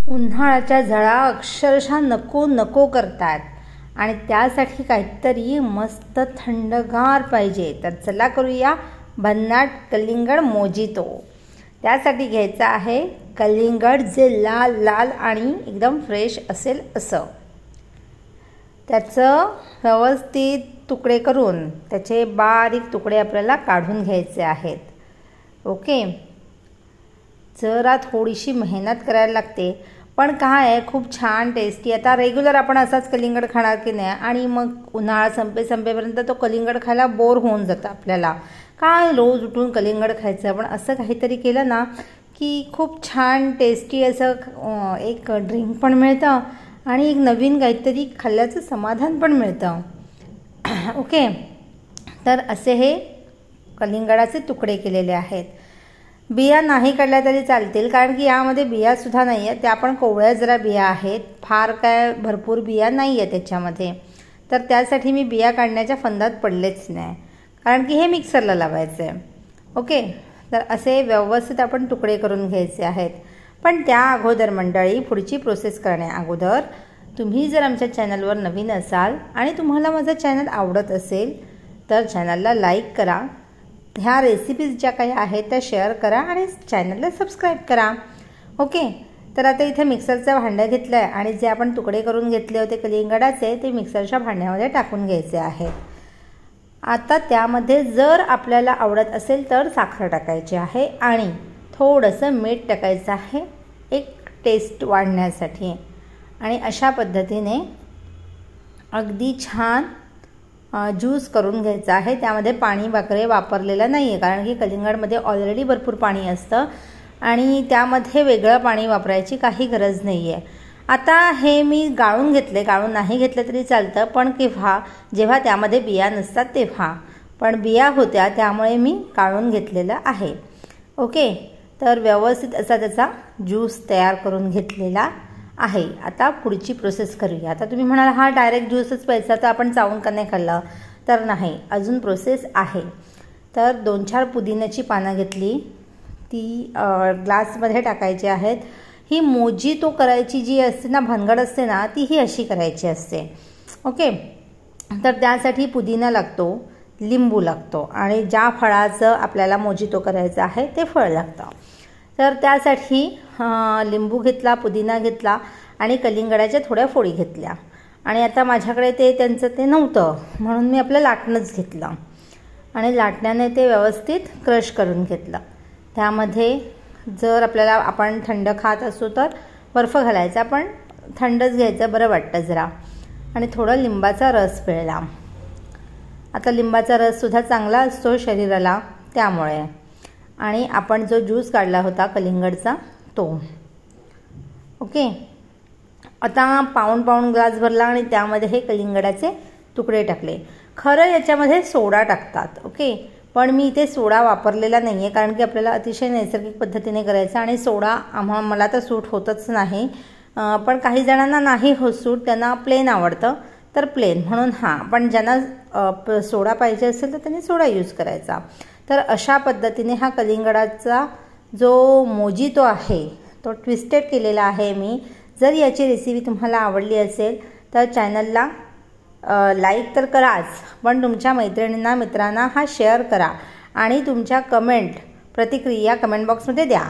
उन्हाळ्याच्या झळा अक्षरशः नको नको करतात आणि त्यासाठी काहीतरी मस्त थंडगार पाहिजे। तर चला करूया भन्नाट कलिंगड मोजितो। त्यासाठी घ्यायचं आहे कलिंगड जे लाल लाल आणि एकदम फ्रेश असेल असं। त्याचं व्यवस्थित तुकडे करून त्याचे बारीक तुकडे आपल्याला काढून घ्यायचे आहेत। ओके, जरा थोडीशी मेहनत करायला लागते, पण काय आहे खूप छान टेस्टी। आता रेग्युलर आपण असाच कलिंगड खाणार की नाही आणि मग उन्हाळा संपेपर्यंत तो कलिंगड खायला बोर होऊन जातं आपल्याला। काय रोज उठून कलिंगड खायचं, पण असं काहीतरी केलं ना की खूप छान टेस्टी असं एक ड्रिंक पण मिळतं आणि एक नवीन काहीतरी खाल्ल्याचं समाधान पण मिळतं। ओके, तर असे हे कलिंगडाचे तुकडे केलेले आहेत। बिया नाही काढल्या तरी चालतील, कारण की यामध्ये बिया सुद्धा नाही आहेत, त्या पण कोवळ्या जरा बिया आहेत, फार काय भरपूर बिया नाही आहेत त्याच्यामध्ये। तर त्यासाठी मी बिया काढण्याच्या फंदात पडलेच नाही, कारण की हे मिक्सरला लावायचं आहे। ओके, तर असे व्यवस्थित आपण तुकडे करून घ्यायचे आहेत। पण त्या अगोदर मंडळी, पुढची प्रोसेस करण्या अगोदर तुम्ही जर आमच्या चॅनलवर नवीन असाल आणि तुम्हाला माझं चॅनल आवडत असेल तर चॅनलला लाईक करा, ह्या रेसिपीज ज्या काही आहेत त्या शेअर करा आणि चॅनलला सबस्क्राईब करा। ओके, तर आता इथे मिक्सरचं भांडं घेतलं आहे आणि जे आपण तुकडे करून घेतले होते कलिंगडाचे ते मिक्सरच्या भांड्यामध्ये टाकून घ्यायचे आहेत। आता त्यामध्ये जर आपल्याला आवडत असेल तर साखर टाकायची आहे आणि थोडंसं मीठ टाकायचं आहे एक टेस्ट वाढण्यासाठी। आणि अशा पद्धतीने अगदी छान ज्यूस करून घ्यायचा आहे। त्यामध्ये पाणी वगैरे वापरलेलं नाही आहे, कारण की कलिंगडमध्ये ऑलरेडी भरपूर पाणी असतं आणि त्यामध्ये वेगळं पाणी वापरायची काही गरज नाही आहे। आता हे मी गाळून घेतले, गाळून नाही घेतलं तरी चालतं, पण जेव्हा त्यामध्ये बिया नसतात तेव्हा, पण बिया होत्या त्यामुळे मी गाळून घेतलेलं आहे। ओके, तर व्यवस्थित असा त्याचा ज्यूस तयार करून घेतलेला आहे। आता पुढची प्रोसेस करूया। आता तुम्ही म्हणाल हा डायरेक्ट ज्यूसच प्यायचा, तर आपण चावून का नाही खाल्लं, तर नाही, अजून प्रोसेस आहे। तर 2-4 पुदिन्याची पानं घेतली, ती ग्लासमध्ये टाकायची आहेत। ही मोजितो करायची जी असते ना, भानगड असते ना, ती ही अशी करायची असते। ओके, तर त्यासाठी पुदिना लागतो, लिंबू लागतो आणि ज्या फळाचं आपल्याला मोजितो करायचं आहे ते फळ लागतं। तर त्यासाठी लिंबू घेतला, पुदिना घेतला आणि कलिंगडाच्या थोड्या फोडी घेतल्या। आणि आता माझ्याकडे त्यांचं ते नव्हतं म्हणून मी आपलं लाटणंच घेतलं आणि लाटण्याने ते व्यवस्थित क्रश करून घेतलं। त्यामध्ये जर आपल्याला आपण थंड खात असू तर बर्फ घालायचा, पण थंडच घ्यायचं, बरं वाटतं जरा। आणि थोडं लिंबाचा रस पिळला। आता लिंबाचा रससुद्धा चांगला असतो शरीराला, त्यामुळे। आणि आपण जो ज्यूस काढला होता कलिंगडचा तो। ओके, आता पाऊण ग्लास भरला आणि त्यामध्ये हे कलिंगडाचे तुकडे टाकले। खरं याच्यामध्ये सोडा टाकतात, ओके, पण मी इथे सोडा वापरलेला नाही आहे, कारण की आपल्याला अतिशय नैसर्गिक पद्धतीने करायचं आणि सोडा मला तर सूट होतच नाही, पण काही जणांना नाही होत सूट, त्यांना प्लेन आवडतं, तर प्लेन म्हणून पण ज्यांना सोडा पाहिजे असेल तर त्यांनी सोडा यूज करायचा। तर अशा पद्धतीने हा कलिंगडाचा जो मोजितो आहे तो ट्विस्टेड केलेला आहे मी। जर याची रेसिपी तुम्हाला आवडली असेल तर चॅनलला लाईक तर कराच, पण तुमच्या मैत्रिणींना मित्रांना हा शेअर करा आणि तुमच्या प्रतिक्रिया कमेंट बॉक्समध्ये द्या।